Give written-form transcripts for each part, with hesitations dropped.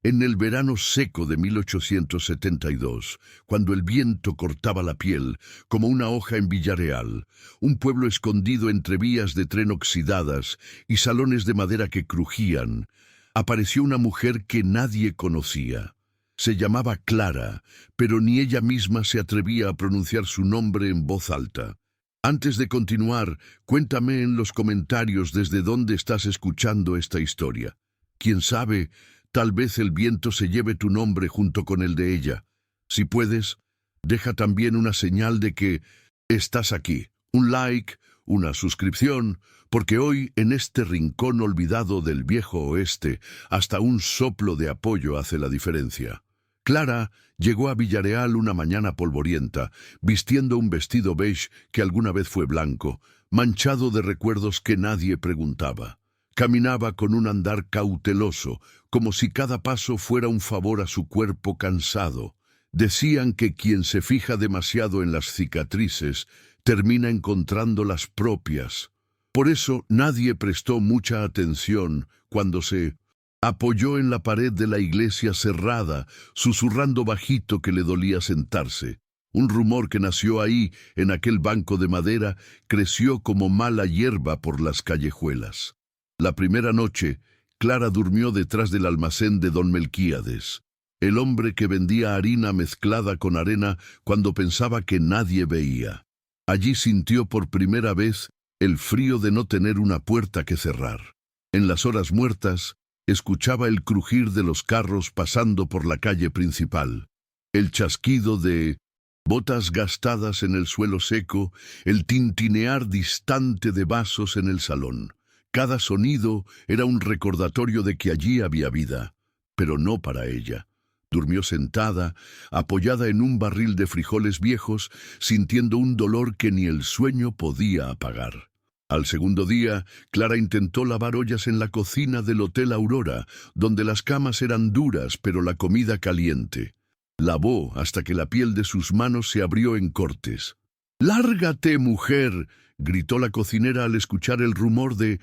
En el verano seco de 1872, cuando el viento cortaba la piel como una hoja en Villareal, un pueblo escondido entre vías de tren oxidadas y salones de madera que crujían, apareció una mujer que nadie conocía. Se llamaba Clara, pero ni ella misma se atrevía a pronunciar su nombre en voz alta. Antes de continuar, cuéntame en los comentarios desde dónde estás escuchando esta historia. Quién sabe, tal vez el viento se lleve tu nombre junto con el de ella. Si puedes, deja también una señal de que estás aquí. Un like, una suscripción, porque hoy en este rincón olvidado del viejo oeste, hasta un soplo de apoyo hace la diferencia. Clara llegó a Villareal una mañana polvorienta, vistiendo un vestido beige que alguna vez fue blanco, manchado de recuerdos que nadie preguntaba. Caminaba con un andar cauteloso, como si cada paso fuera un favor a su cuerpo cansado. Decían que quien se fija demasiado en las cicatrices termina encontrando las propias. Por eso nadie prestó mucha atención cuando se apoyó en la pared de la iglesia cerrada, susurrando bajito que le dolía sentarse. Un rumor que nació ahí, en aquel banco de madera, creció como mala hierba por las callejuelas. La primera noche, Clara durmió detrás del almacén de don Melquíades, el hombre que vendía harina mezclada con arena cuando pensaba que nadie veía. Allí sintió por primera vez el frío de no tener una puerta que cerrar. En las horas muertas, escuchaba el crujir de los carros pasando por la calle principal, el chasquido de botas gastadas en el suelo seco, el tintinear distante de vasos en el salón. Cada sonido era un recordatorio de que allí había vida, pero no para ella. Durmió sentada, apoyada en un barril de frijoles viejos, sintiendo un dolor que ni el sueño podía apagar. Al segundo día, Clara intentó lavar ollas en la cocina del Hotel Aurora, donde las camas eran duras pero la comida caliente. Lavó hasta que la piel de sus manos se abrió en cortes. «¡Lárgate, mujer!», gritó la cocinera al escuchar el rumor de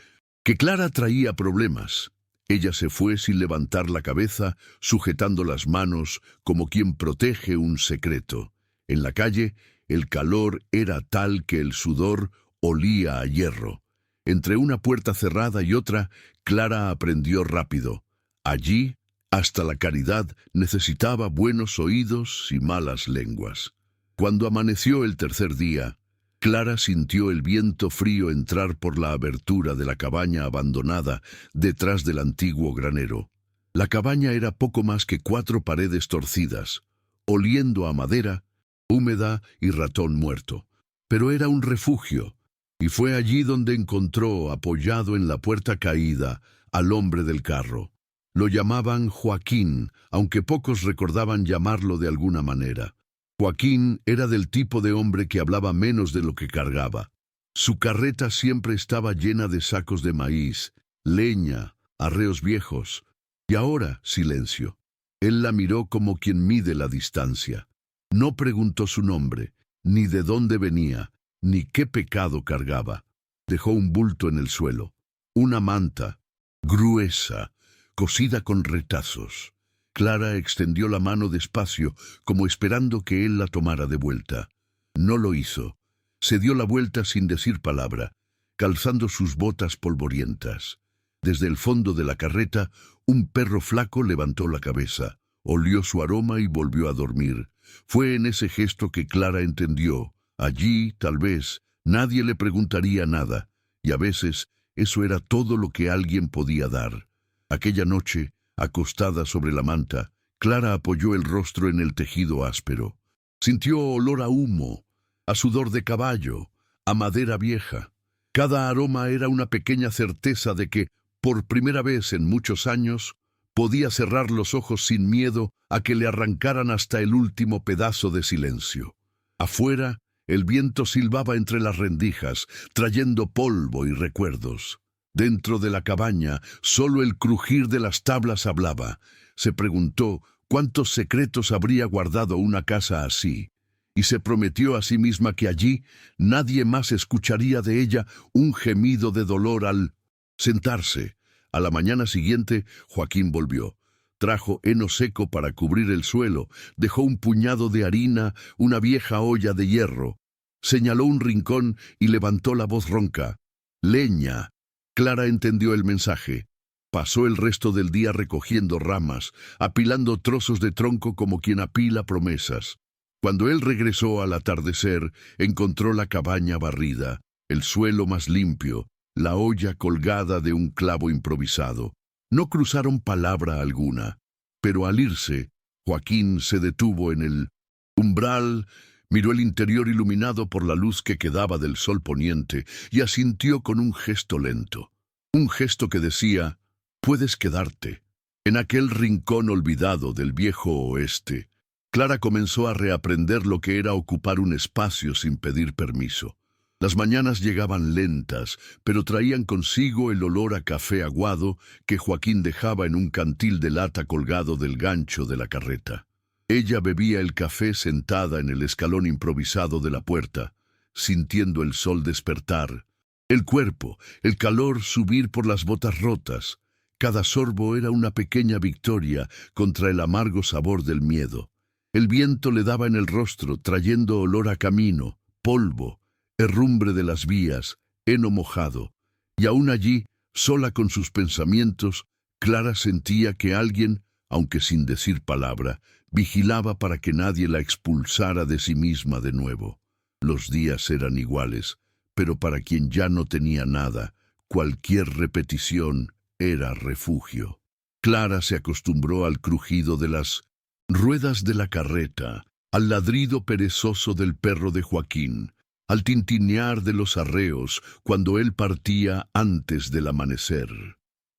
que Clara traía problemas. Ella se fue sin levantar la cabeza, sujetando las manos como quien protege un secreto. En la calle, el calor era tal que el sudor olía a hierro. Entre una puerta cerrada y otra, Clara aprendió rápido. Allí, hasta la caridad necesitaba buenos oídos y malas lenguas. Cuando amaneció el tercer día, Clara sintió el viento frío entrar por la abertura de la cabaña abandonada detrás del antiguo granero. La cabaña era poco más que 4 paredes torcidas, oliendo a madera, húmeda y ratón muerto. Pero era un refugio, y fue allí donde encontró, apoyado en la puerta caída, al hombre del carro. Lo llamaban Joaquín, aunque pocos recordaban llamarlo de alguna manera. Joaquín era del tipo de hombre que hablaba menos de lo que cargaba. Su carreta siempre estaba llena de sacos de maíz, leña, arreos viejos, y ahora silencio. Él la miró como quien mide la distancia. No preguntó su nombre, ni de dónde venía, ni qué pecado cargaba. Dejó un bulto en el suelo, una manta, gruesa, cosida con retazos. Clara extendió la mano despacio, como esperando que él la tomara de vuelta. No lo hizo. Se dio la vuelta sin decir palabra, calzando sus botas polvorientas. Desde el fondo de la carreta, un perro flaco levantó la cabeza, olió su aroma y volvió a dormir. Fue en ese gesto que Clara entendió. Allí, tal vez, nadie le preguntaría nada, y a veces eso era todo lo que alguien podía dar. Aquella noche, acostada sobre la manta, Clara apoyó el rostro en el tejido áspero. Sintió olor a humo, a sudor de caballo, a madera vieja. Cada aroma era una pequeña certeza de que, por primera vez en muchos años, podía cerrar los ojos sin miedo a que le arrancaran hasta el último pedazo de silencio. Afuera, el viento silbaba entre las rendijas, trayendo polvo y recuerdos. Dentro de la cabaña, solo el crujir de las tablas hablaba. Se preguntó cuántos secretos habría guardado una casa así, y se prometió a sí misma que allí nadie más escucharía de ella un gemido de dolor al sentarse. A la mañana siguiente, Joaquín volvió. trajo heno seco para cubrir el suelo, dejó un puñado de harina, una vieja olla de hierro. Señaló un rincón y levantó la voz ronca. «Leña». Clara entendió el mensaje. Pasó el resto del día recogiendo ramas, apilando trozos de tronco como quien apila promesas. Cuando él regresó al atardecer, encontró la cabaña barrida, el suelo más limpio, la olla colgada de un clavo improvisado. No cruzaron palabra alguna, pero al irse, Joaquín se detuvo en el umbral, miró el interior iluminado por la luz que quedaba del sol poniente y asintió con un gesto lento. Un gesto que decía: «Puedes quedarte». En aquel rincón olvidado del viejo oeste, Clara comenzó a reaprender lo que era ocupar un espacio sin pedir permiso. Las mañanas llegaban lentas, pero traían consigo el olor a café aguado que Joaquín dejaba en un cantil de lata colgado del gancho de la carreta. Ella bebía el café sentada en el escalón improvisado de la puerta, sintiendo el sol despertar, el cuerpo, el calor subir por las botas rotas. Cada sorbo era una pequeña victoria contra el amargo sabor del miedo. El viento le daba en el rostro, trayendo olor a camino, polvo, herrumbre de las vías, heno mojado. Y aún allí, sola con sus pensamientos, Clara sentía que alguien, aunque sin decir palabra, vigilaba para que nadie la expulsara de sí misma de nuevo. Los días eran iguales, pero para quien ya no tenía nada, cualquier repetición era refugio. Clara se acostumbró al crujido de las ruedas de la carreta, al ladrido perezoso del perro de Joaquín, al tintinear de los arreos cuando él partía antes del amanecer.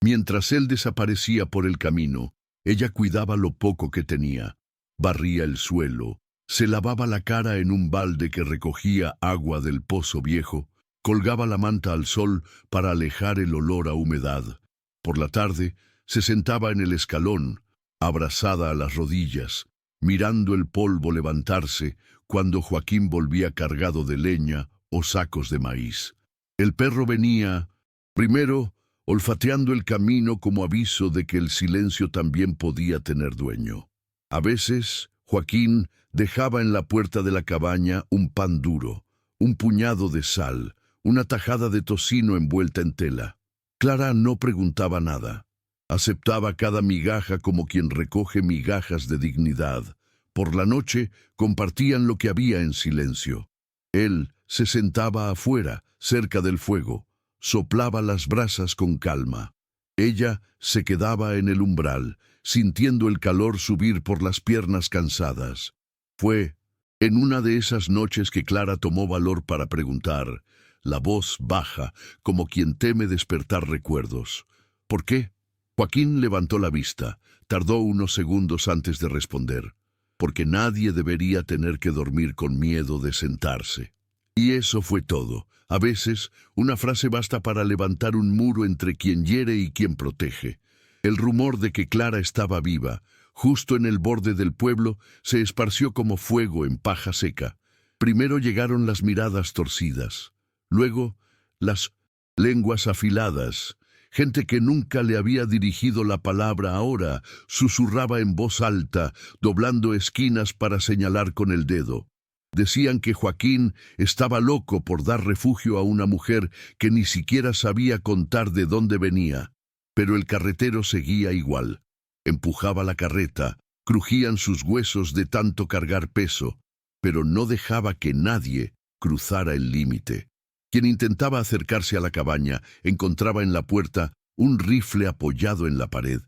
Mientras él desaparecía por el camino, ella cuidaba lo poco que tenía. Barría el suelo, se lavaba la cara en un balde que recogía agua del pozo viejo, colgaba la manta al sol para alejar el olor a humedad. Por la tarde, se sentaba en el escalón, abrazada a las rodillas, mirando el polvo levantarse cuando Joaquín volvía cargado de leña o sacos de maíz. El perro venía, primero, olfateando el camino como aviso de que el silencio también podía tener dueño. A veces, Joaquín dejaba en la puerta de la cabaña un pan duro, un puñado de sal, una tajada de tocino envuelta en tela. Clara no preguntaba nada. Aceptaba cada migaja como quien recoge migajas de dignidad. Por la noche compartían lo que había en silencio. Él se sentaba afuera, cerca del fuego, soplaba las brasas con calma. Ella se quedaba en el umbral, sintiendo el calor subir por las piernas cansadas. Fue en una de esas noches que Clara tomó valor para preguntar, la voz baja, como quien teme despertar recuerdos. ¿Por qué? Joaquín levantó la vista. Tardó unos segundos antes de responder. Porque nadie debería tener que dormir con miedo de sentarse. Y eso fue todo. A veces, una frase basta para levantar un muro entre quien hiere y quien protege. El rumor de que Clara estaba viva, justo en el borde del pueblo, se esparció como fuego en paja seca. Primero llegaron las miradas torcidas, luego las lenguas afiladas. Gente que nunca le había dirigido la palabra ahora susurraba en voz alta, doblando esquinas para señalar con el dedo. Decían que Joaquín estaba loco por dar refugio a una mujer que ni siquiera sabía contar de dónde venía. Pero el carretero seguía igual. Empujaba la carreta, crujían sus huesos de tanto cargar peso, pero no dejaba que nadie cruzara el límite. Quien intentaba acercarse a la cabaña encontraba en la puerta un rifle apoyado en la pared.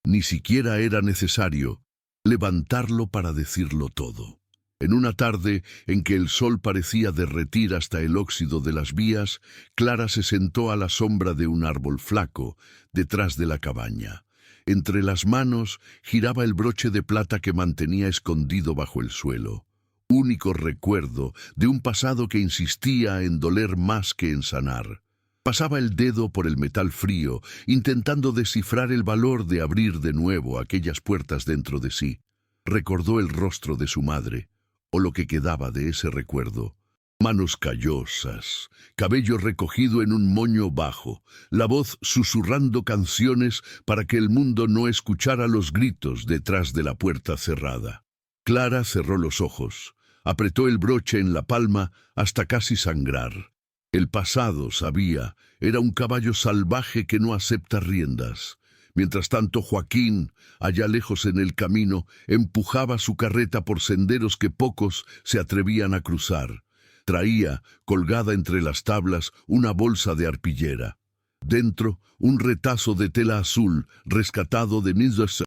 Ni siquiera era necesario levantarlo para decirlo todo. En una tarde en que el sol parecía derretir hasta el óxido de las vías, Clara se sentó a la sombra de un árbol flaco, detrás de la cabaña. Entre las manos giraba el broche de plata que mantenía escondido bajo el suelo. Único recuerdo de un pasado que insistía en doler más que en sanar. Pasaba el dedo por el metal frío, intentando descifrar el valor de abrir de nuevo aquellas puertas dentro de sí. Recordó el rostro de su madre, o lo que quedaba de ese recuerdo. Manos callosas, cabello recogido en un moño bajo, la voz susurrando canciones para que el mundo no escuchara los gritos detrás de la puerta cerrada. Clara cerró los ojos, apretó el broche en la palma hasta casi sangrar. El pasado, sabía, era un caballo salvaje que no acepta riendas. Mientras tanto, Joaquín, allá lejos en el camino, empujaba su carreta por senderos que pocos se atrevían a cruzar. Traía, colgada entre las tablas, una bolsa de arpillera. Dentro, un retazo de tela azul, rescatado de Nizas,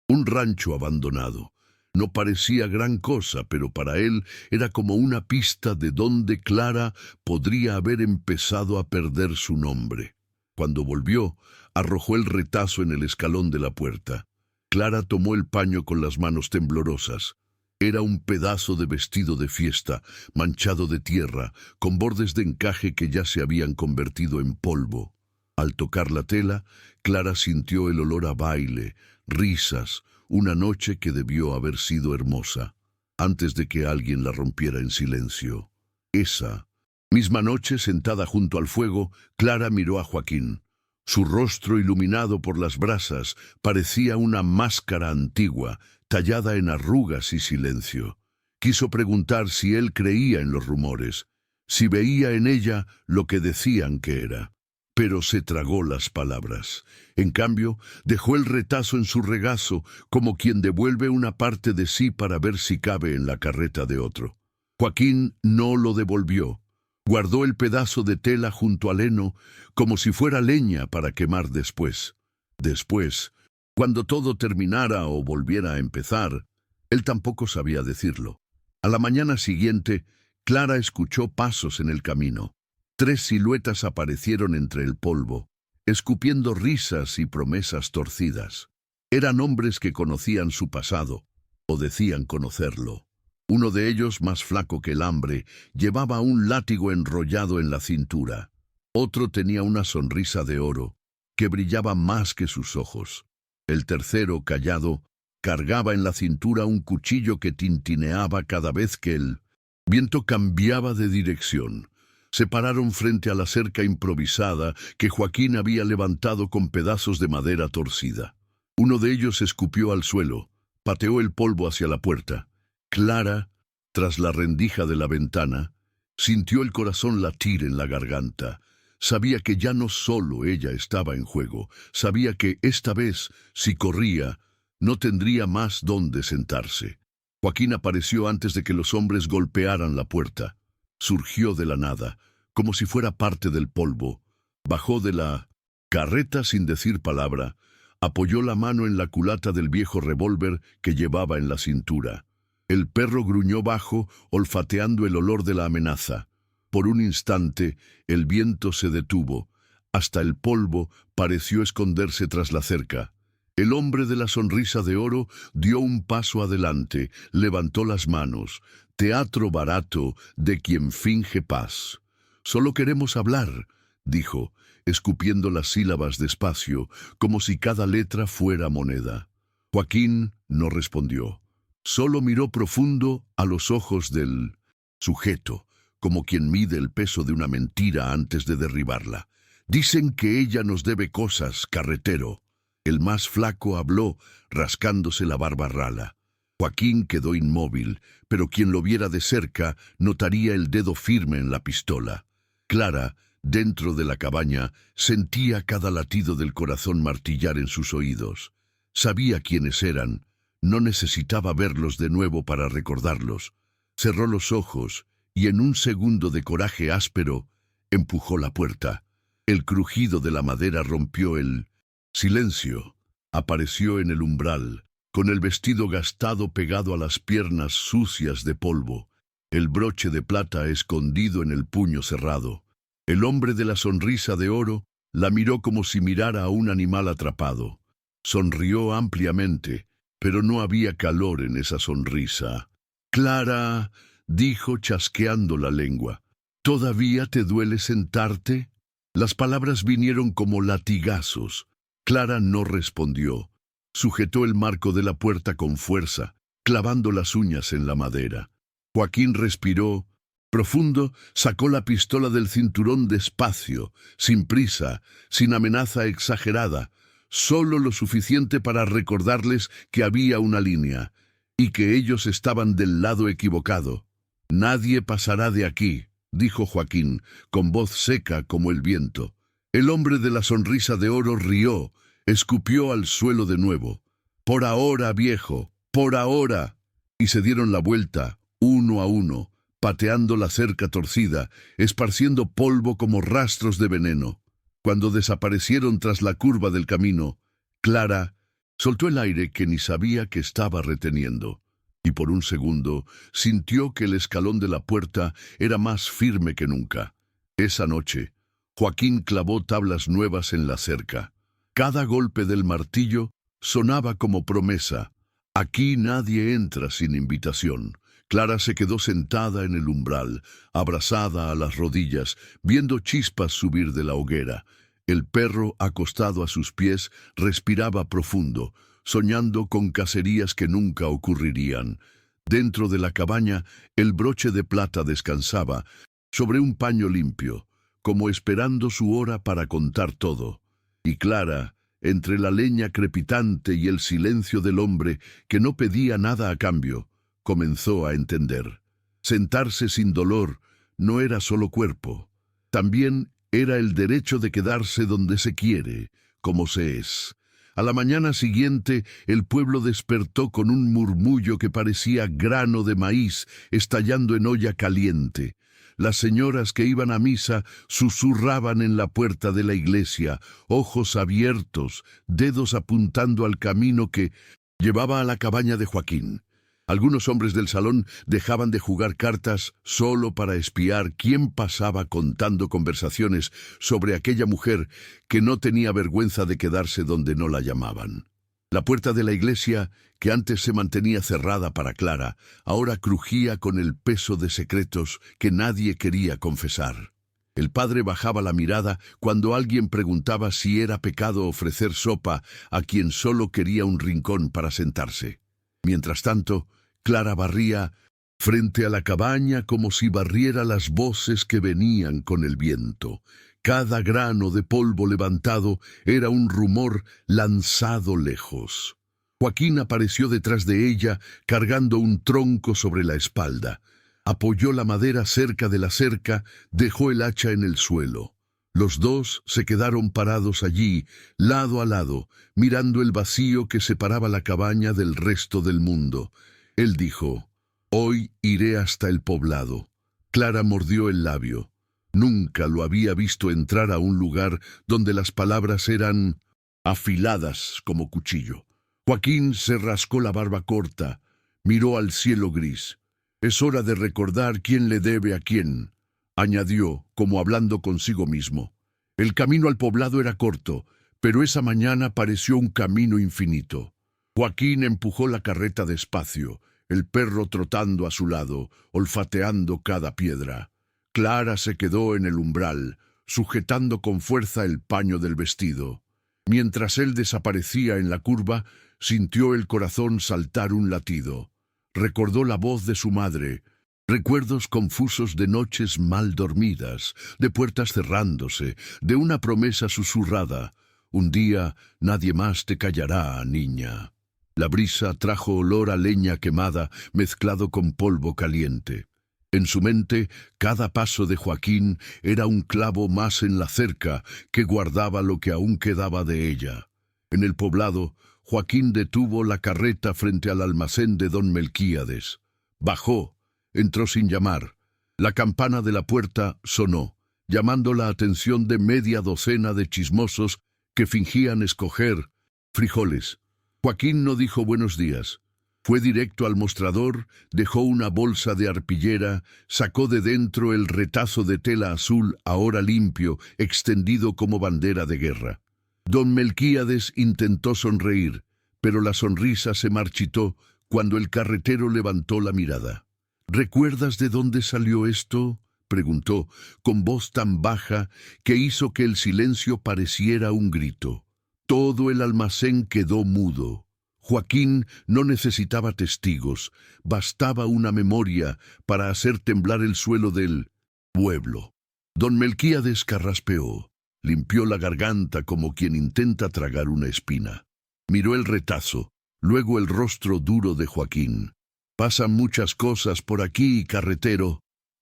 un rancho abandonado. No parecía gran cosa, pero para él era como una pista de dónde Clara podría haber empezado a perder su nombre. Cuando volvió, arrojó el retazo en el escalón de la puerta. Clara tomó el paño con las manos temblorosas. Era un pedazo de vestido de fiesta, manchado de tierra, con bordes de encaje que ya se habían convertido en polvo. Al tocar la tela, Clara sintió el olor a baile, risas, una noche que debió haber sido hermosa, antes de que alguien la rompiera en silencio. Esa misma noche, sentada junto al fuego, Clara miró a Joaquín. Su rostro, iluminado por las brasas, parecía una máscara antigua, tallada en arrugas y silencio. Quiso preguntar si él creía en los rumores, si veía en ella lo que decían que era. Pero se tragó las palabras. En cambio, dejó el retazo en su regazo, como quien devuelve una parte de sí para ver si cabe en la carreta de otro. Joaquín no lo devolvió. Guardó el pedazo de tela junto al heno, como si fuera leña para quemar después. Después, cuando todo terminara o volviera a empezar, él tampoco sabía decirlo. A la mañana siguiente, Clara escuchó pasos en el camino. 3 siluetas aparecieron entre el polvo, escupiendo risas y promesas torcidas. Eran hombres que conocían su pasado, o decían conocerlo. Uno de ellos, más flaco que el hambre, llevaba un látigo enrollado en la cintura. Otro tenía una sonrisa de oro, que brillaba más que sus ojos. El tercero, callado, cargaba en la cintura un cuchillo que tintineaba cada vez que el viento cambiaba de dirección. Se pararon frente a la cerca improvisada que Joaquín había levantado con pedazos de madera torcida. Uno de ellos escupió al suelo, pateó el polvo hacia la puerta. Clara, tras la rendija de la ventana, sintió el corazón latir en la garganta. Sabía que ya no solo ella estaba en juego, sabía que esta vez, si corría, no tendría más dónde sentarse. Joaquín apareció antes de que los hombres golpearan la puerta. Surgió de la nada, como si fuera parte del polvo. Bajó de la carreta sin decir palabra, apoyó la mano en la culata del viejo revólver que llevaba en la cintura. El perro gruñó bajo, olfateando el olor de la amenaza. Por un instante, el viento se detuvo. Hasta el polvo pareció esconderse tras la cerca. El hombre de la sonrisa de oro dio un paso adelante, levantó las manos. Teatro barato de quien finge paz. Solo queremos hablar, dijo, escupiendo las sílabas despacio, como si cada letra fuera moneda. Joaquín no respondió. Solo miró profundo a los ojos del sujeto, como quien mide el peso de una mentira antes de derribarla. Dicen que ella nos debe cosas, carretero. El más flaco habló, rascándose la barba rala. Joaquín quedó inmóvil, pero quien lo viera de cerca notaría el dedo firme en la pistola. Clara, dentro de la cabaña, sentía cada latido del corazón martillar en sus oídos. Sabía quiénes eran. No necesitaba verlos de nuevo para recordarlos. Cerró los ojos y en un segundo de coraje áspero empujó la puerta. El crujido de la madera rompió el silencio. Apareció en el umbral, con el vestido gastado pegado a las piernas sucias de polvo, el broche de plata escondido en el puño cerrado. El hombre de la sonrisa de oro la miró como si mirara a un animal atrapado. Sonrió ampliamente, pero no había calor en esa sonrisa. «Clara», dijo chasqueando la lengua, «¿todavía te duele sentarte?» Las palabras vinieron como latigazos. Clara no respondió. Sujetó el marco de la puerta con fuerza, clavando las uñas en la madera. Joaquín respiró Profundo sacó la pistola del cinturón despacio, sin prisa, sin amenaza exagerada, solo lo suficiente para recordarles que había una línea, y que ellos estaban del lado equivocado. «Nadie pasará de aquí», dijo Joaquín, con voz seca como el viento. El hombre de la sonrisa de oro rió, escupió al suelo de nuevo. «Por ahora, viejo, por ahora». Y se dieron la vuelta, uno a uno, pateando la cerca torcida, esparciendo polvo como rastros de veneno. Cuando desaparecieron tras la curva del camino, Clara soltó el aire que ni sabía que estaba reteniendo, y por un segundo sintió que el escalón de la puerta era más firme que nunca. Esa noche, Joaquín clavó tablas nuevas en la cerca. Cada golpe del martillo sonaba como promesa. Aquí nadie entra sin invitación. Clara se quedó sentada en el umbral, abrazada a las rodillas, viendo chispas subir de la hoguera. El perro, acostado a sus pies, respiraba profundo, soñando con cacerías que nunca ocurrirían. Dentro de la cabaña, el broche de plata descansaba sobre un paño limpio, como esperando su hora para contar todo. Y Clara, entre la leña crepitante y el silencio del hombre que no pedía nada a cambio, comenzó a entender. Sentarse sin dolor no era solo cuerpo, también era el derecho de quedarse donde se quiere, como se es. A la mañana siguiente, el pueblo despertó con un murmullo que parecía grano de maíz estallando en olla caliente. Las señoras que iban a misa susurraban en la puerta de la iglesia, ojos abiertos, dedos apuntando al camino que llevaba a la cabaña de Joaquín. Algunos hombres del salón dejaban de jugar cartas solo para espiar quién pasaba contando conversaciones sobre aquella mujer que no tenía vergüenza de quedarse donde no la llamaban. La puerta de la iglesia, que antes se mantenía cerrada para Clara, ahora crujía con el peso de secretos que nadie quería confesar. El padre bajaba la mirada cuando alguien preguntaba si era pecado ofrecer sopa a quien solo quería un rincón para sentarse. Mientras tanto, Clara barría frente a la cabaña como si barriera las voces que venían con el viento. Cada grano de polvo levantado era un rumor lanzado lejos. Joaquín apareció detrás de ella, cargando un tronco sobre la espalda. Apoyó la madera cerca de la cerca, dejó el hacha en el suelo. Los dos se quedaron parados allí, lado a lado, mirando el vacío que separaba la cabaña del resto del mundo. Él dijo: «Hoy iré hasta el poblado». Clara mordió el labio. Nunca lo había visto entrar a un lugar donde las palabras eran afiladas como cuchillo. Joaquín se rascó la barba corta, miró al cielo gris. «Es hora de recordar quién le debe a quién», añadió, como hablando consigo mismo. El camino al poblado era corto, pero esa mañana pareció un camino infinito. Joaquín empujó la carreta despacio, el perro trotando a su lado, olfateando cada piedra. Clara se quedó en el umbral, sujetando con fuerza el paño del vestido. Mientras él desaparecía en la curva, sintió el corazón saltar un latido. Recordó la voz de su madre, recuerdos confusos de noches mal dormidas, de puertas cerrándose, de una promesa susurrada: «Un día nadie más te callará, niña». La brisa trajo olor a leña quemada mezclado con polvo caliente. En su mente, cada paso de Joaquín era un clavo más en la cerca que guardaba lo que aún quedaba de ella. En el poblado, Joaquín detuvo la carreta frente al almacén de don Melquíades. Bajó, entró sin llamar. La campana de la puerta sonó, llamando la atención de media docena de chismosos que fingían escoger frijoles. Joaquín no dijo buenos días. Fue directo al mostrador, dejó una bolsa de arpillera, sacó de dentro el retazo de tela azul, ahora limpio, extendido como bandera de guerra. Don Melquíades intentó sonreír, pero la sonrisa se marchitó cuando el carretero levantó la mirada. «¿Recuerdas de dónde salió esto?», preguntó, con voz tan baja que hizo que el silencio pareciera un grito. Todo el almacén quedó mudo. Joaquín no necesitaba testigos, bastaba una memoria para hacer temblar el suelo del pueblo. Don Melquíades carraspeó, limpió la garganta como quien intenta tragar una espina. Miró el retazo, luego el rostro duro de Joaquín. «Pasan muchas cosas por aquí, carretero»,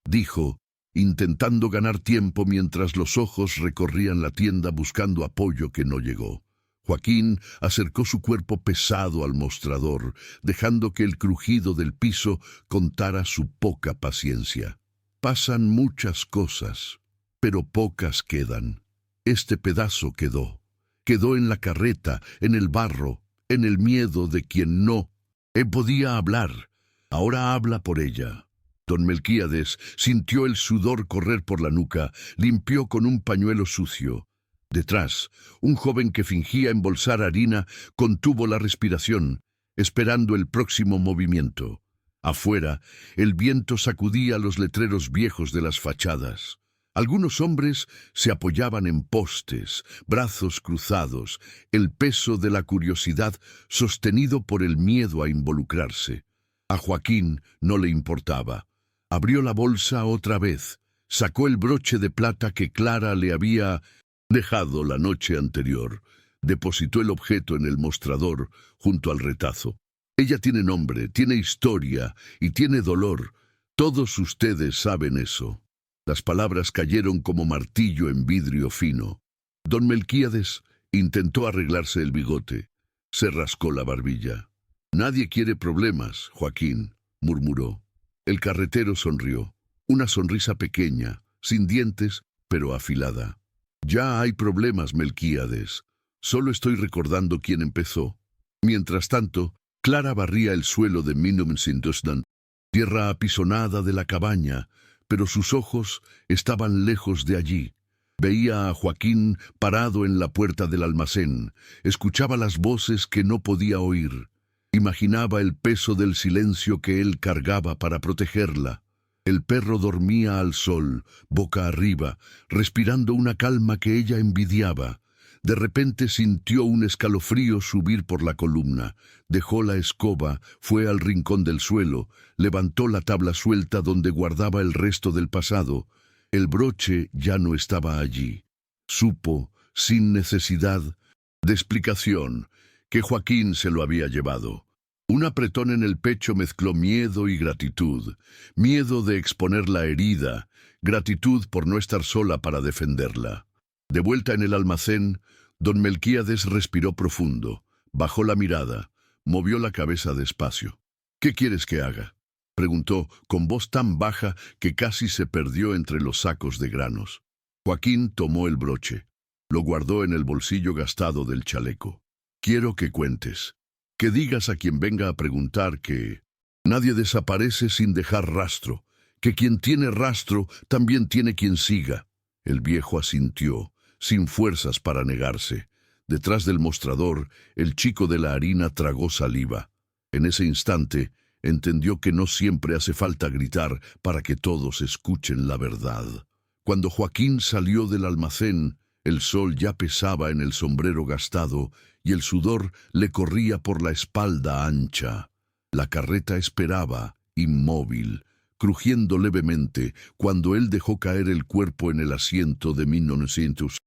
dijo, intentando ganar tiempo mientras los ojos recorrían la tienda buscando apoyo que no llegó. Joaquín acercó su cuerpo pesado al mostrador, dejando que el crujido del piso contara su poca paciencia. «Pasan muchas cosas, pero pocas quedan. Este pedazo quedó. Quedó en la carreta, en el barro, en el miedo de quien no podía hablar. Ahora habla por ella». Don Melquíades sintió el sudor correr por la nuca, limpió con un pañuelo sucio. Detrás, un joven que fingía embolsar harina contuvo la respiración, esperando el próximo movimiento. Afuera, el viento sacudía los letreros viejos de las fachadas. Algunos hombres se apoyaban en postes, brazos cruzados, el peso de la curiosidad sostenido por el miedo a involucrarse. A Joaquín no le importaba. Abrió la bolsa otra vez, sacó el broche de plata que Clara le había dejado la noche anterior, depositó el objeto en el mostrador junto al retazo. «Ella tiene nombre, tiene historia y tiene dolor. Todos ustedes saben eso». Las palabras cayeron como martillo en vidrio fino. Don Melquíades intentó arreglarse el bigote. Se rascó la barbilla. «Nadie quiere problemas, Joaquín», murmuró. El carretero sonrió. Una sonrisa pequeña, sin dientes, pero afilada. «Ya hay problemas, Melquíades. Solo estoy recordando quién empezó». Mientras tanto, Clara barría el suelo de Minumsindusdan, tierra apisonada de la cabaña, pero sus ojos estaban lejos de allí. Veía a Joaquín parado en la puerta del almacén, escuchaba las voces que no podía oír. Imaginaba el peso del silencio que él cargaba para protegerla. El perro dormía al sol, boca arriba, respirando una calma que ella envidiaba. De repente sintió un escalofrío subir por la columna. Dejó la escoba, fue al rincón del suelo, levantó la tabla suelta donde guardaba el resto del pasado. El broche ya no estaba allí. Supo, sin necesidad de explicación, que Joaquín se lo había llevado. Un apretón en el pecho mezcló miedo y gratitud. Miedo de exponer la herida, gratitud por no estar sola para defenderla. De vuelta en el almacén, don Melquíades respiró profundo, bajó la mirada, movió la cabeza despacio. «¿Qué quieres que haga?», preguntó con voz tan baja que casi se perdió entre los sacos de granos. Joaquín tomó el broche, lo guardó en el bolsillo gastado del chaleco. «Quiero que cuentes, que digas a quien venga a preguntar que nadie desaparece sin dejar rastro, que quien tiene rastro también tiene quien siga». El viejo asintió, sin fuerzas para negarse. Detrás del mostrador, el chico de la harina tragó saliva. En ese instante, entendió que no siempre hace falta gritar para que todos escuchen la verdad. Cuando Joaquín salió del almacén, el sol ya pesaba en el sombrero gastado y el sudor le corría por la espalda ancha. La carreta esperaba, inmóvil, crujiendo levemente, cuando él dejó caer el cuerpo en el asiento de 1900.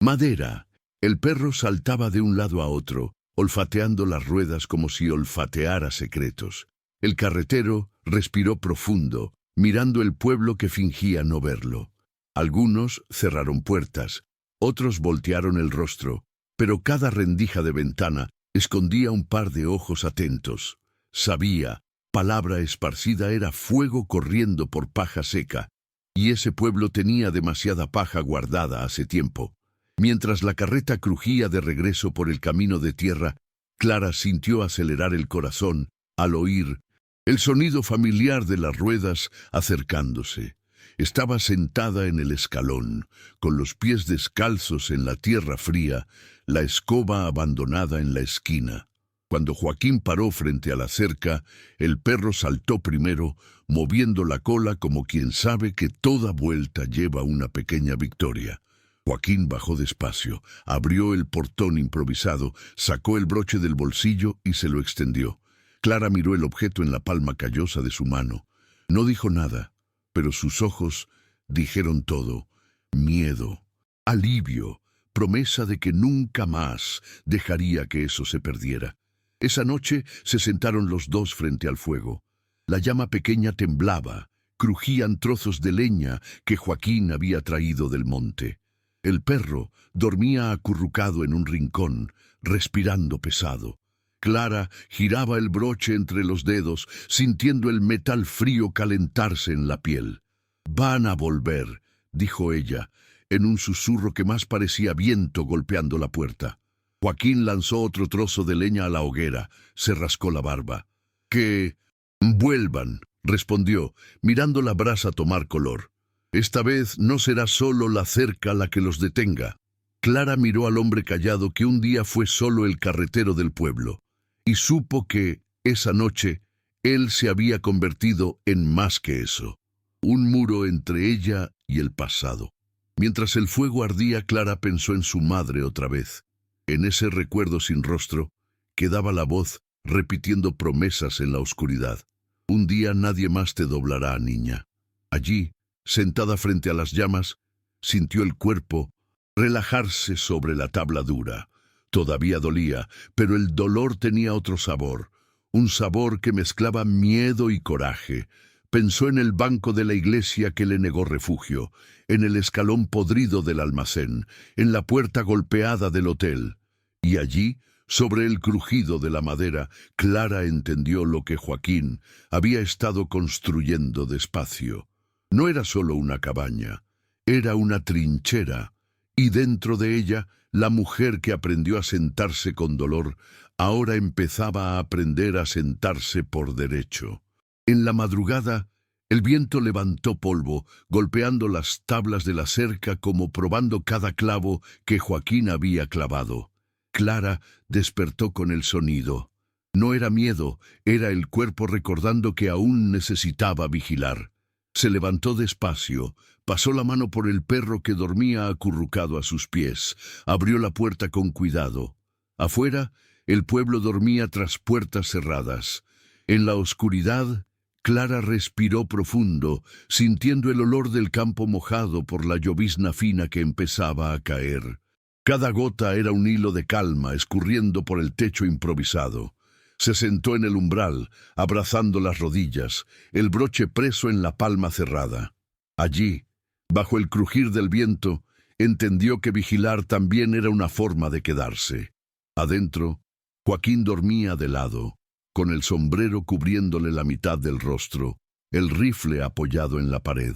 Madera. El perro saltaba de un lado a otro, olfateando las ruedas como si olfateara secretos. El carretero respiró profundo, mirando el pueblo que fingía no verlo. Algunos cerraron puertas, otros voltearon el rostro, pero cada rendija de ventana escondía un par de ojos atentos. Sabía, palabra esparcida era fuego corriendo por paja seca, y ese pueblo tenía demasiada paja guardada hace tiempo. Mientras la carreta crujía de regreso por el camino de tierra, Clara sintió acelerar el corazón al oír el sonido familiar de las ruedas acercándose. Estaba sentada en el escalón, con los pies descalzos en la tierra fría, la escoba abandonada en la esquina. Cuando Joaquín paró frente a la cerca, el perro saltó primero, moviendo la cola como quien sabe que toda vuelta lleva una pequeña victoria. Joaquín bajó despacio, abrió el portón improvisado, sacó el broche del bolsillo y se lo extendió. Clara miró el objeto en la palma callosa de su mano. No dijo nada, pero sus ojos dijeron todo: miedo, alivio, promesa de que nunca más dejaría que eso se perdiera. Esa noche se sentaron los dos frente al fuego. La llama pequeña temblaba, crujían trozos de leña que Joaquín había traído del monte. El perro dormía acurrucado en un rincón, respirando pesado. Clara giraba el broche entre los dedos, sintiendo el metal frío calentarse en la piel. «Van a volver», dijo ella, en un susurro que más parecía viento golpeando la puerta. Joaquín lanzó otro trozo de leña a la hoguera, se rascó la barba. «Que vuelvan», respondió, mirando la brasa tomar color. «Esta vez no será solo la cerca la que los detenga». Clara miró al hombre callado que un día fue solo el carretero del pueblo, y supo que, esa noche, él se había convertido en más que eso. Un muro entre ella y el pasado. Mientras el fuego ardía, Clara pensó en su madre otra vez. En ese recuerdo sin rostro, quedaba la voz repitiendo promesas en la oscuridad. «Un día nadie más te doblará, niña». Allí, sentada frente a las llamas, sintió el cuerpo relajarse sobre la tabla dura. Todavía dolía, pero el dolor tenía otro sabor, un sabor que mezclaba miedo y coraje. Pensó en el banco de la iglesia que le negó refugio, en el escalón podrido del almacén, en la puerta golpeada del hotel. Y allí, sobre el crujido de la madera, Clara entendió lo que Joaquín había estado construyendo despacio. No era solo una cabaña, era una trinchera, y dentro de ella, la mujer que aprendió a sentarse con dolor, ahora empezaba a aprender a sentarse por derecho. En la madrugada, el viento levantó polvo, golpeando las tablas de la cerca como probando cada clavo que Joaquín había clavado. Clara despertó con el sonido. No era miedo, era el cuerpo recordando que aún necesitaba vigilar. Se levantó despacio, pasó la mano por el perro que dormía acurrucado a sus pies, abrió la puerta con cuidado. Afuera, el pueblo dormía tras puertas cerradas. En la oscuridad, Clara respiró profundo, sintiendo el olor del campo mojado por la llovizna fina que empezaba a caer. Cada gota era un hilo de calma escurriendo por el techo improvisado. Se sentó en el umbral, abrazando las rodillas, el broche preso en la palma cerrada. Allí, bajo el crujir del viento, entendió que vigilar también era una forma de quedarse. Adentro, Joaquín dormía de lado, con el sombrero cubriéndole la mitad del rostro, el rifle apoyado en la pared.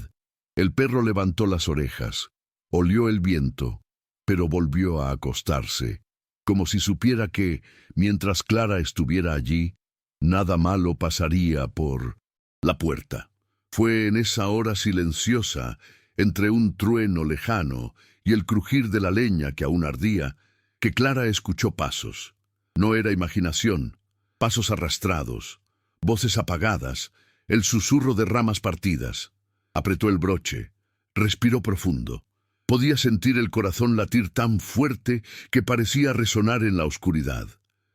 El perro levantó las orejas, olió el viento, pero volvió a acostarse, como si supiera que, mientras Clara estuviera allí, nada malo pasaría por la puerta. Fue en esa hora silenciosa, entre un trueno lejano y el crujir de la leña que aún ardía, que Clara escuchó pasos. No era imaginación, pasos arrastrados, voces apagadas, el susurro de ramas partidas. Apretó el broche, respiró profundo. Podía sentir el corazón latir tan fuerte que parecía resonar en la oscuridad.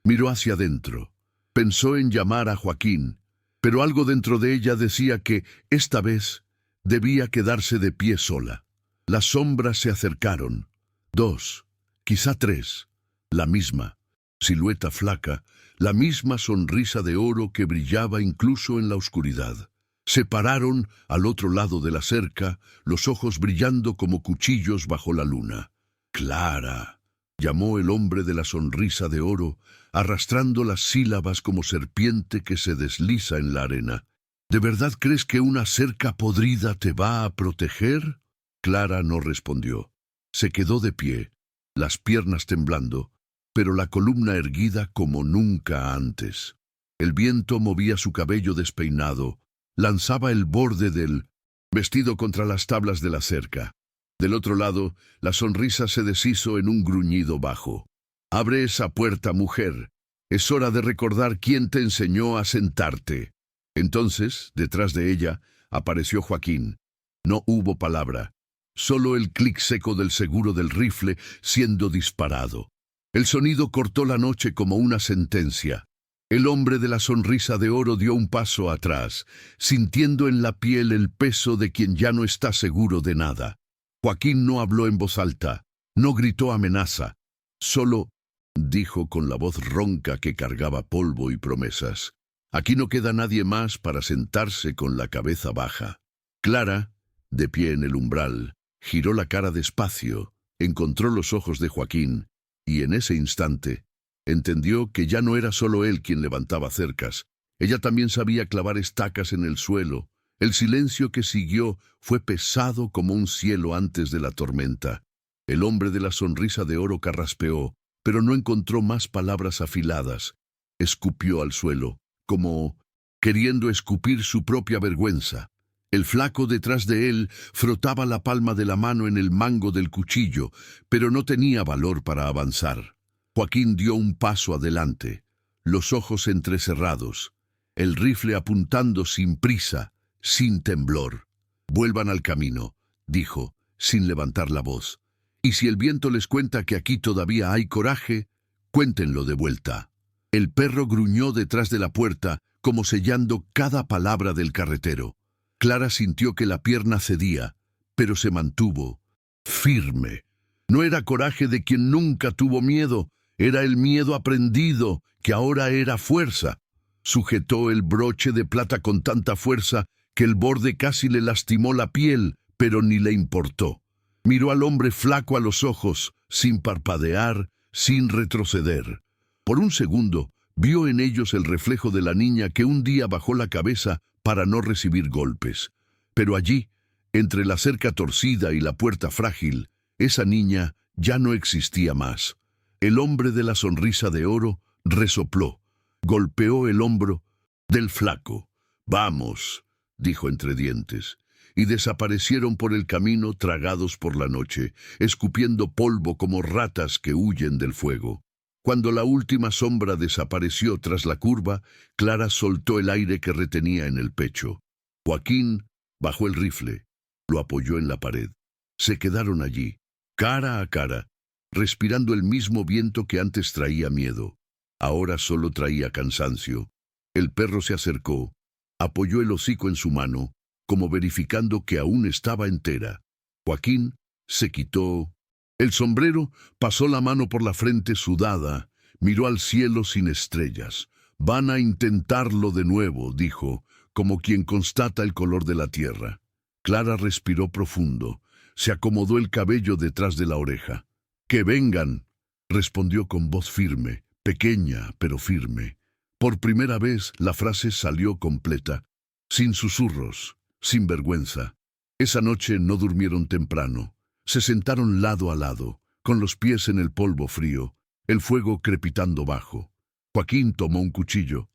Miró hacia adentro. Pensó en llamar a Joaquín, pero algo dentro de ella decía que, esta vez, debía quedarse de pie sola. Las sombras se acercaron. 2, quizá 3. La misma silueta flaca, la misma sonrisa de oro que brillaba incluso en la oscuridad. Se pararon al otro lado de la cerca, los ojos brillando como cuchillos bajo la luna. «Clara», llamó el hombre de la sonrisa de oro, arrastrando las sílabas como serpiente que se desliza en la arena. «¿De verdad crees que una cerca podrida te va a proteger?» Clara no respondió. Se quedó de pie, las piernas temblando, pero la columna erguida como nunca antes. El viento movía su cabello despeinado, lanzaba el borde del vestido contra las tablas de la cerca. Del otro lado, la sonrisa se deshizo en un gruñido bajo. «Abre esa puerta, mujer. Es hora de recordar quién te enseñó a sentarte». Entonces, detrás de ella, apareció Joaquín. No hubo palabra, solo el clic seco del seguro del rifle siendo disparado. El sonido cortó la noche como una sentencia. El hombre de la sonrisa de oro dio un paso atrás, sintiendo en la piel el peso de quien ya no está seguro de nada. Joaquín no habló en voz alta, no gritó amenaza, solo dijo con la voz ronca que cargaba polvo y promesas: «Aquí no queda nadie más para sentarse con la cabeza baja». Clara, de pie en el umbral, giró la cara despacio, encontró los ojos de Joaquín, y en ese instante entendió que ya no era solo él quien levantaba cercas. Ella también sabía clavar estacas en el suelo. El silencio que siguió fue pesado como un cielo antes de la tormenta. El hombre de la sonrisa de oro carraspeó, pero no encontró más palabras afiladas. Escupió al suelo, como queriendo escupir su propia vergüenza. El flaco detrás de él frotaba la palma de la mano en el mango del cuchillo, pero no tenía valor para avanzar. Joaquín dio un paso adelante, los ojos entrecerrados, el rifle apuntando sin prisa, sin temblor. «Vuelvan al camino», dijo, sin levantar la voz. «Y si el viento les cuenta que aquí todavía hay coraje, cuéntenlo de vuelta». El perro gruñó detrás de la puerta, como sellando cada palabra del carretero. Clara sintió que la pierna cedía, pero se mantuvo firme. No era coraje de quien nunca tuvo miedo, era el miedo aprendido, que ahora era fuerza. Sujetó el broche de plata con tanta fuerza que el borde casi le lastimó la piel, pero ni le importó. Miró al hombre flaco a los ojos, sin parpadear, sin retroceder. Por un segundo, vio en ellos el reflejo de la niña que un día bajó la cabeza para no recibir golpes. Pero allí, entre la cerca torcida y la puerta frágil, esa niña ya no existía más. El hombre de la sonrisa de oro resopló, golpeó el hombro del flaco. «Vamos», dijo entre dientes, y desaparecieron por el camino tragados por la noche, escupiendo polvo como ratas que huyen del fuego. Cuando la última sombra desapareció tras la curva, Clara soltó el aire que retenía en el pecho. Joaquín bajó el rifle, lo apoyó en la pared. Se quedaron allí, cara a cara, respirando el mismo viento que antes traía miedo. Ahora solo traía cansancio. El perro se acercó, apoyó el hocico en su mano, como verificando que aún estaba entera. Joaquín se quitó el sombrero, pasó la mano por la frente sudada, miró al cielo sin estrellas. «Van a intentarlo de nuevo», dijo, como quien constata el color de la tierra. Clara respiró profundo, se acomodó el cabello detrás de la oreja. «Que vengan», respondió con voz firme, pequeña pero firme. Por primera vez la frase salió completa, sin susurros, sin vergüenza. Esa noche no durmieron temprano. Se sentaron lado a lado, con los pies en el polvo frío, el fuego crepitando bajo. Joaquín tomó un cuchillo.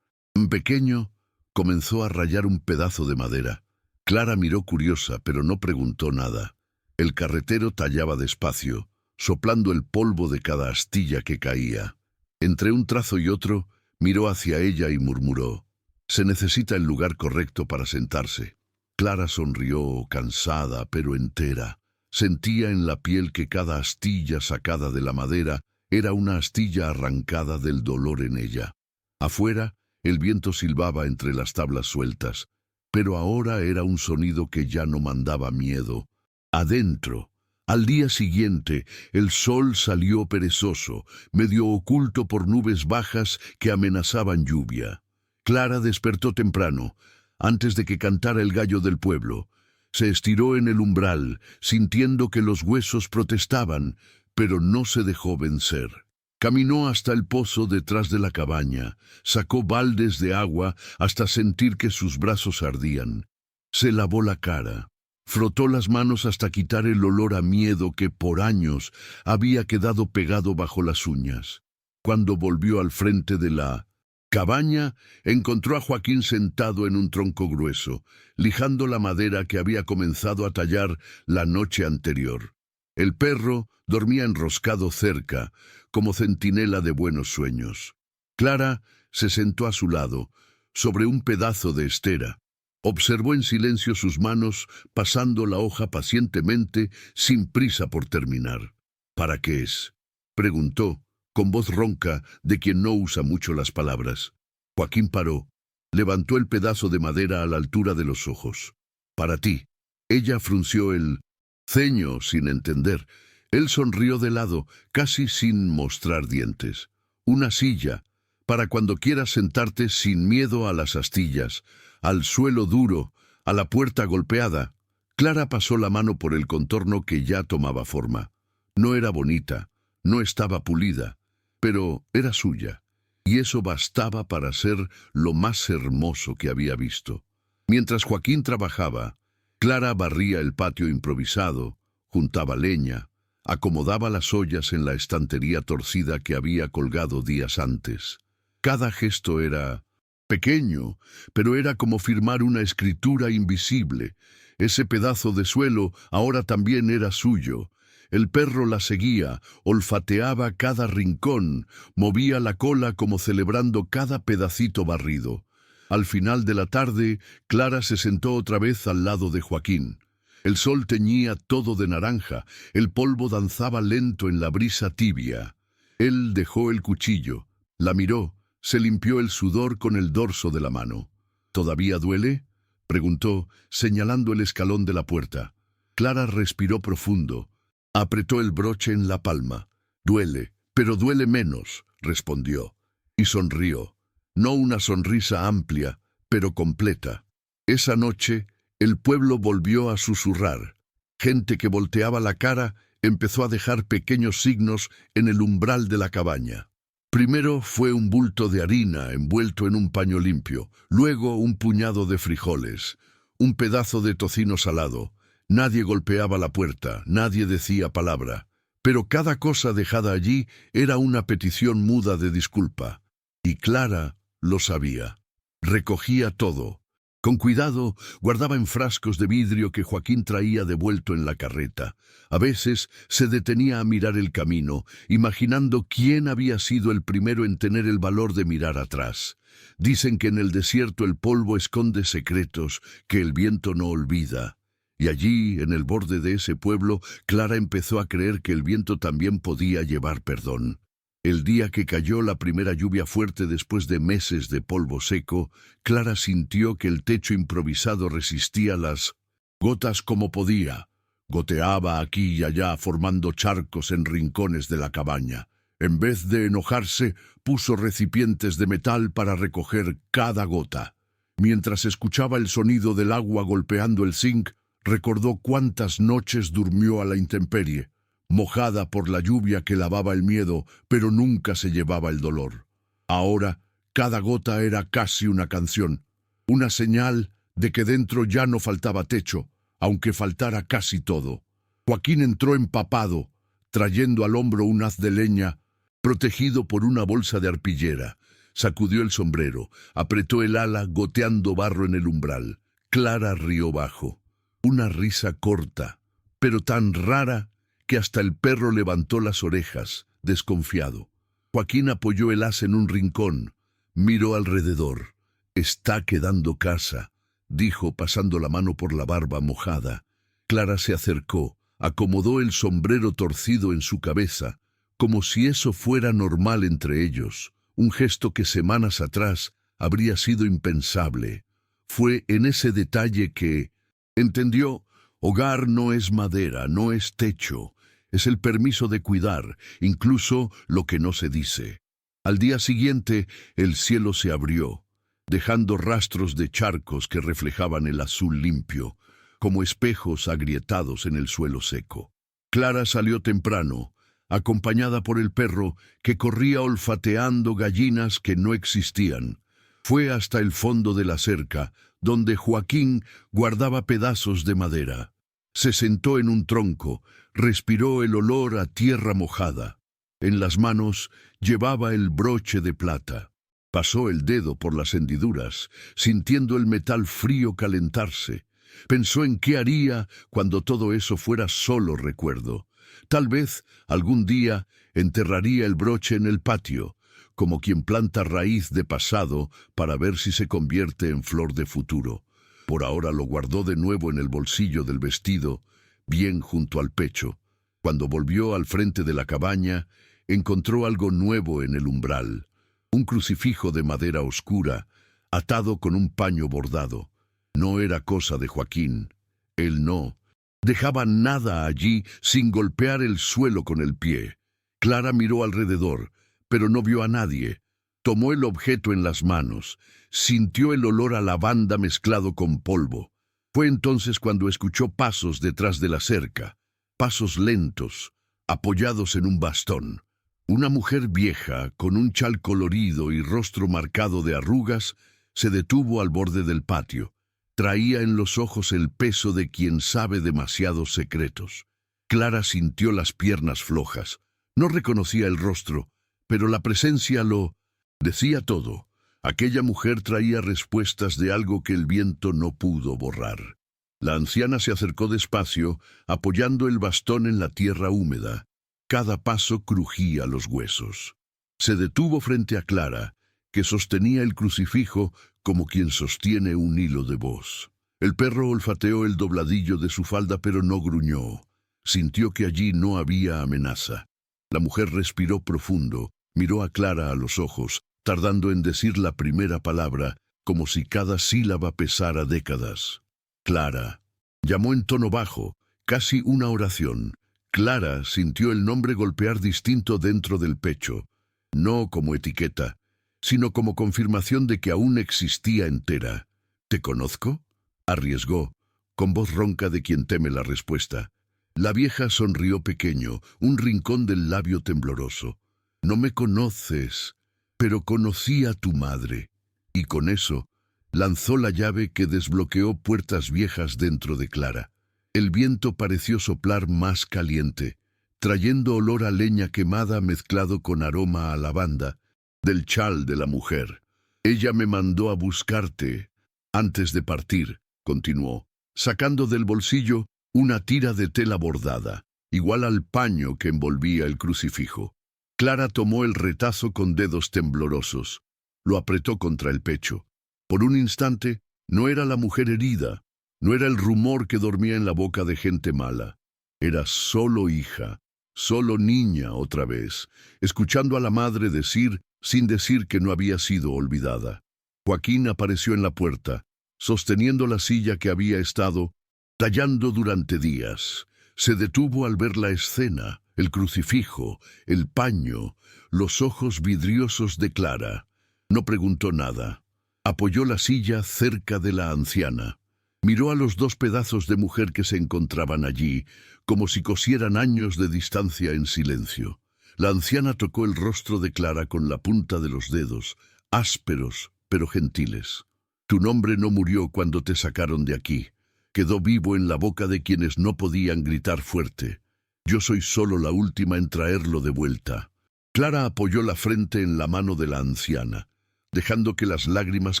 Pequeño, comenzó a rayar un pedazo de madera. Clara miró curiosa, pero no preguntó nada. El carretero tallaba despacio, soplando el polvo de cada astilla que caía. Entre un trazo y otro, miró hacia ella y murmuró: «Se necesita el lugar correcto para sentarse». Clara sonrió, cansada pero entera. Sentía en la piel que cada astilla sacada de la madera era una astilla arrancada del dolor en ella. Afuera, el viento silbaba entre las tablas sueltas, pero ahora era un sonido que ya no mandaba miedo. Adentro, al día siguiente, el sol salió perezoso, medio oculto por nubes bajas que amenazaban lluvia. Clara despertó temprano, antes de que cantara el gallo del pueblo. Se estiró en el umbral, sintiendo que los huesos protestaban, pero no se dejó vencer. Caminó hasta el pozo detrás de la cabaña, sacó baldes de agua hasta sentir que sus brazos ardían. Se lavó la cara, frotó las manos hasta quitar el olor a miedo que por años había quedado pegado bajo las uñas. Cuando volvió al frente de la cabaña, encontró a Joaquín sentado en un tronco grueso, lijando la madera que había comenzado a tallar la noche anterior. El perro dormía enroscado cerca, como centinela de buenos sueños. Clara se sentó a su lado, sobre un pedazo de estera. Observó en silencio sus manos, pasando la hoja pacientemente, sin prisa por terminar. ¿Para qué es?, preguntó, con voz ronca de quien no usa mucho las palabras. Joaquín paró, levantó el pedazo de madera a la altura de los ojos. Para ti. Ella frunció el ceño sin entender. Él sonrió de lado, casi sin mostrar dientes. Una silla, para cuando quieras sentarte sin miedo a las astillas, al suelo duro, a la puerta golpeada. Clara pasó la mano por el contorno que ya tomaba forma. No era bonita, no estaba pulida, pero era suya, y eso bastaba para ser lo más hermoso que había visto. Mientras Joaquín trabajaba, Clara barría el patio improvisado, juntaba leña, acomodaba las ollas en la estantería torcida que había colgado días antes. Cada gesto era pequeño, pero era como firmar una escritura invisible. Ese pedazo de suelo ahora también era suyo. El perro la seguía, olfateaba cada rincón, movía la cola como celebrando cada pedacito barrido. Al final de la tarde, Clara se sentó otra vez al lado de Joaquín. El sol teñía todo de naranja, el polvo danzaba lento en la brisa tibia. Él dejó el cuchillo, la miró, se limpió el sudor con el dorso de la mano. ¿Todavía duele?, preguntó, señalando el escalón de la puerta. Clara respiró profundo. Apretó el broche en la palma. Duele, pero duele menos, respondió. Y sonrió. No una sonrisa amplia, pero completa. Esa noche, el pueblo volvió a susurrar. Gente que volteaba la cara empezó a dejar pequeños signos en el umbral de la cabaña. Primero fue un bulto de harina envuelto en un paño limpio, luego un puñado de frijoles, un pedazo de tocino salado. Nadie golpeaba la puerta, nadie decía palabra, pero cada cosa dejada allí era una petición muda de disculpa. Y Clara lo sabía. Recogía todo. Con cuidado, guardaba en frascos de vidrio que Joaquín traía devuelto en la carreta. A veces se detenía a mirar el camino, imaginando quién había sido el primero en tener el valor de mirar atrás. Dicen que en el desierto el polvo esconde secretos que el viento no olvida. Y allí, en el borde de ese pueblo, Clara empezó a creer que el viento también podía llevar perdón. El día que cayó la primera lluvia fuerte después de meses de polvo seco, Clara sintió que el techo improvisado resistía las gotas como podía. Goteaba aquí y allá, formando charcos en rincones de la cabaña. En vez de enojarse, puso recipientes de metal para recoger cada gota. Mientras escuchaba el sonido del agua golpeando el zinc, recordó cuántas noches durmió a la intemperie, mojada por la lluvia que lavaba el miedo, pero nunca se llevaba el dolor. Ahora, cada gota era casi una canción, una señal de que dentro ya no faltaba techo, aunque faltara casi todo. Joaquín entró empapado, trayendo al hombro un haz de leña, protegido por una bolsa de arpillera. Sacudió el sombrero, apretó el ala, goteando barro en el umbral. Clara rió bajo. Una risa corta, pero tan rara que hasta el perro levantó las orejas, desconfiado. Joaquín apoyó el haz en un rincón, miró alrededor. «Está quedando casa», dijo pasando la mano por la barba mojada. Clara se acercó, acomodó el sombrero torcido en su cabeza, como si eso fuera normal entre ellos, un gesto que semanas atrás habría sido impensable. Fue en ese detalle que entendió: hogar no es madera, no es techo, es el permiso de cuidar, incluso lo que no se dice. Al día siguiente, el cielo se abrió, dejando rastros de charcos que reflejaban el azul limpio, como espejos agrietados en el suelo seco. Clara salió temprano, acompañada por el perro que corría olfateando gallinas que no existían. Fue hasta el fondo de la cerca, donde Joaquín guardaba pedazos de madera. Se sentó en un tronco, respiró el olor a tierra mojada. En las manos llevaba el broche de plata. Pasó el dedo por las hendiduras, sintiendo el metal frío calentarse. Pensó en qué haría cuando todo eso fuera solo recuerdo. Tal vez, algún día, enterraría el broche en el patio, como quien planta raíz de pasado para ver si se convierte en flor de futuro. Por ahora lo guardó de nuevo en el bolsillo del vestido, bien junto al pecho. Cuando volvió al frente de la cabaña, encontró algo nuevo en el umbral. Un crucifijo de madera oscura, atado con un paño bordado. No era cosa de Joaquín. Él no dejaba nada allí sin golpear el suelo con el pie. Clara miró alrededor, pero no vio a nadie. Tomó el objeto en las manos, sintió el olor a lavanda mezclado con polvo. Fue entonces cuando escuchó pasos detrás de la cerca, pasos lentos, apoyados en un bastón. Una mujer vieja, con un chal colorido y rostro marcado de arrugas, se detuvo al borde del patio. Traía en los ojos el peso de quien sabe demasiados secretos. Clara sintió las piernas flojas. No reconocía el rostro, pero la presencia lo decía todo. Aquella mujer traía respuestas de algo que el viento no pudo borrar. La anciana se acercó despacio, apoyando el bastón en la tierra húmeda. Cada paso crujía los huesos. Se detuvo frente a Clara, que sostenía el crucifijo como quien sostiene un hilo de voz. El perro olfateó el dobladillo de su falda, pero no gruñó. Sintió que allí no había amenaza. La mujer respiró profundo, miró a Clara a los ojos, tardando en decir la primera palabra, como si cada sílaba pesara décadas. Clara. Llamó en tono bajo, casi una oración. Clara sintió el nombre golpear distinto dentro del pecho, no como etiqueta, sino como confirmación de que aún existía entera. ¿Te conozco?, arriesgó, con voz ronca de quien teme la respuesta. La vieja sonrió pequeño, un rincón del labio tembloroso. No me conoces, pero conocí a tu madre. Y con eso, lanzó la llave que desbloqueó puertas viejas dentro de Clara. El viento pareció soplar más caliente, trayendo olor a leña quemada mezclado con aroma a lavanda, del chal de la mujer. Ella me mandó a buscarte antes de partir, continuó, sacando del bolsillo una tira de tela bordada, igual al paño que envolvía el crucifijo. Clara tomó el retazo con dedos temblorosos. Lo apretó contra el pecho. Por un instante, no era la mujer herida, no era el rumor que dormía en la boca de gente mala. Era solo hija, solo niña otra vez, escuchando a la madre decir, sin decir que no había sido olvidada. Joaquín apareció en la puerta, sosteniendo la silla que había estado tallando durante días. Se detuvo al ver la escena, el crucifijo, el paño, los ojos vidriosos de Clara. No preguntó nada. Apoyó la silla cerca de la anciana. Miró a los dos pedazos de mujer que se encontraban allí, como si cosieran años de distancia en silencio. La anciana tocó el rostro de Clara con la punta de los dedos, ásperos pero gentiles. Tu nombre no murió cuando te sacaron de aquí. Quedó vivo en la boca de quienes no podían gritar fuerte. Yo soy solo la última en traerlo de vuelta. Clara apoyó la frente en la mano de la anciana, dejando que las lágrimas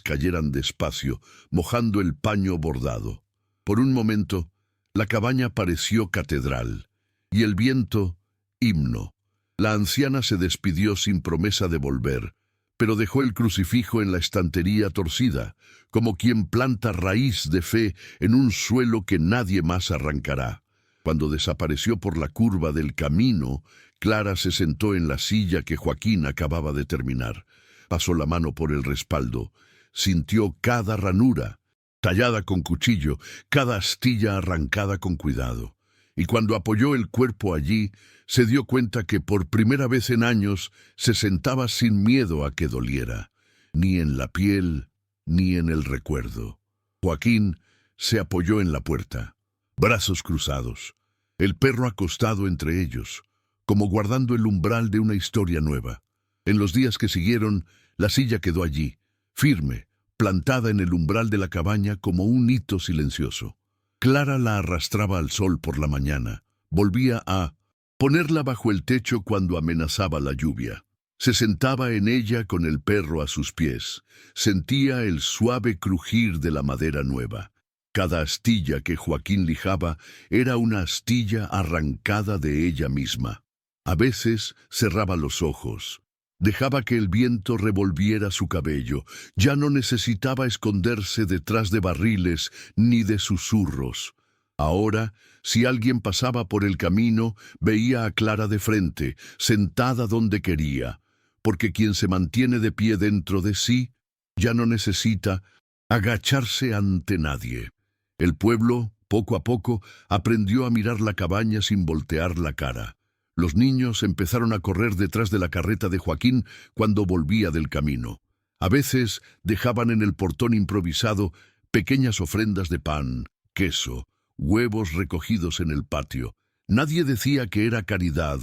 cayeran despacio, mojando el paño bordado. Por un momento, la cabaña pareció catedral, y el viento, himno. La anciana se despidió sin promesa de volver, pero dejó el crucifijo en la estantería torcida, como quien planta raíz de fe en un suelo que nadie más arrancará. Cuando desapareció por la curva del camino, Clara se sentó en la silla que Joaquín acababa de terminar. Pasó la mano por el respaldo, sintió cada ranura, tallada con cuchillo, cada astilla arrancada con cuidado. Y cuando apoyó el cuerpo allí, se dio cuenta que por primera vez en años se sentaba sin miedo a que doliera, ni en la piel, ni en el recuerdo. Joaquín se apoyó en la puerta, brazos cruzados, el perro acostado entre ellos, como guardando el umbral de una historia nueva. En los días que siguieron, la silla quedó allí, firme, plantada en el umbral de la cabaña como un hito silencioso. Clara la arrastraba al sol por la mañana, volvía a ponerla bajo el techo cuando amenazaba la lluvia. Se sentaba en ella con el perro a sus pies, sentía el suave crujir de la madera nueva. Cada astilla que Joaquín lijaba era una astilla arrancada de ella misma. A veces cerraba los ojos, Dejaba que el viento revolviera su cabello. Ya no necesitaba esconderse detrás de barriles ni de susurros. Ahora, si alguien pasaba por el camino, veía a Clara de frente, sentada donde quería, porque quien se mantiene de pie dentro de sí, ya no necesita agacharse ante nadie. El pueblo, poco a poco, aprendió a mirar la cabaña sin voltear la cara. Los niños empezaron a correr detrás de la carreta de Joaquín cuando volvía del camino. A veces dejaban en el portón improvisado pequeñas ofrendas de pan, queso, huevos recogidos en el patio. Nadie decía que era caridad,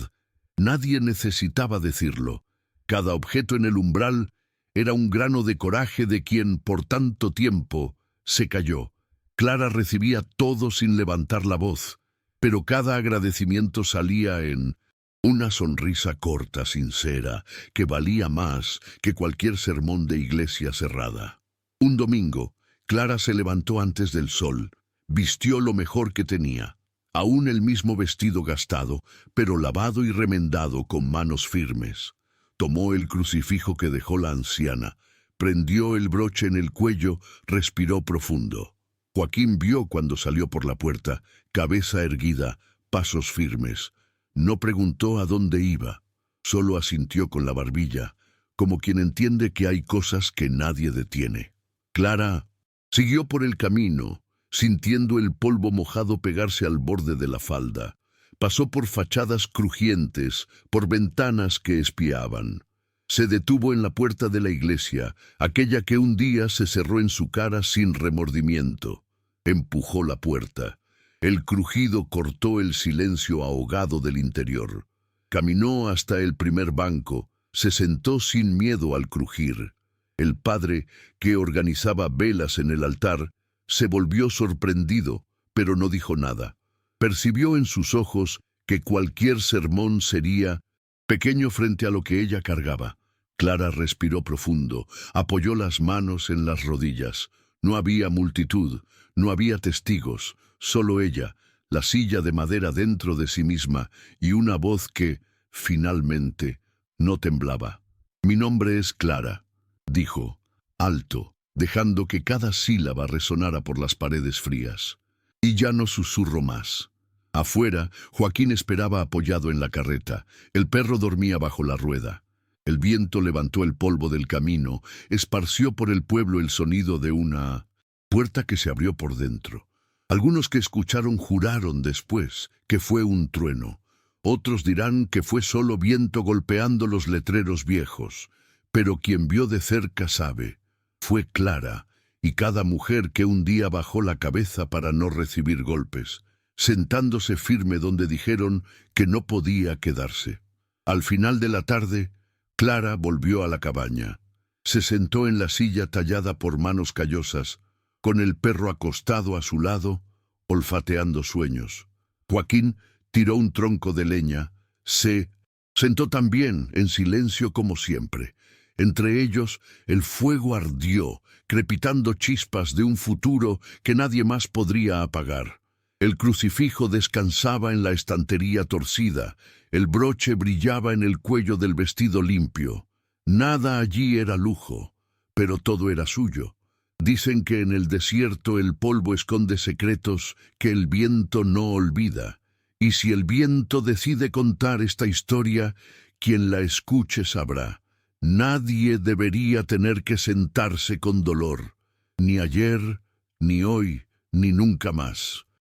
nadie necesitaba decirlo. Cada objeto en el umbral era un grano de coraje de quien por tanto tiempo se cayó. Clara recibía todo sin levantar la voz, pero cada agradecimiento salía en una sonrisa corta, sincera, que valía más que cualquier sermón de iglesia cerrada. Un domingo, Clara se levantó antes del sol, vistió lo mejor que tenía, aún el mismo vestido gastado, pero lavado y remendado con manos firmes. Tomó el crucifijo que dejó la anciana, prendió el broche en el cuello, respiró profundo. Joaquín vio cuando salió por la puerta, cabeza erguida, pasos firmes. No preguntó a dónde iba, solo asintió con la barbilla, como quien entiende que hay cosas que nadie detiene. Clara siguió por el camino, sintiendo el polvo mojado pegarse al borde de la falda. Pasó por fachadas crujientes, por ventanas que espiaban. Se detuvo en la puerta de la iglesia, aquella que un día se cerró en su cara sin remordimiento. Empujó la puerta. El crujido cortó el silencio ahogado del interior. Caminó hasta el primer banco, se sentó sin miedo al crujir. El padre, que organizaba velas en el altar, se volvió sorprendido, pero no dijo nada. Percibió en sus ojos que cualquier sermón sería pequeño frente a lo que ella cargaba. Clara respiró profundo, apoyó las manos en las rodillas. No había multitud, no había testigos, solo ella, la silla de madera dentro de sí misma y una voz que, finalmente, no temblaba. «Mi nombre es Clara», dijo, alto, dejando que cada sílaba resonara por las paredes frías. Y ya no susurró más. Afuera, Joaquín esperaba apoyado en la carreta. El perro dormía bajo la rueda. El viento levantó el polvo del camino, esparció por el pueblo el sonido de una puerta que se abrió por dentro. Algunos que escucharon juraron después que fue un trueno. Otros dirán que fue solo viento golpeando los letreros viejos. Pero quien vio de cerca sabe, fue Clara, y cada mujer que un día bajó la cabeza para no recibir golpes, sentándose firme donde dijeron que no podía quedarse. Al final de la tarde, Clara volvió a la cabaña. Se sentó en la silla tallada por manos callosas, con el perro acostado a su lado, olfateando sueños. Joaquín tiró un tronco de leña, se sentó también en silencio como siempre. Entre ellos, el fuego ardió, crepitando chispas de un futuro que nadie más podría apagar. El crucifijo descansaba en la estantería torcida, el broche brillaba en el cuello del vestido limpio. Nada allí era lujo, pero todo era suyo. Dicen que en el desierto el polvo esconde secretos que el viento no olvida. Y si el viento decide contar esta historia, quien la escuche sabrá. Nadie debería tener que sentarse con dolor, ni ayer, ni hoy, ni nunca más.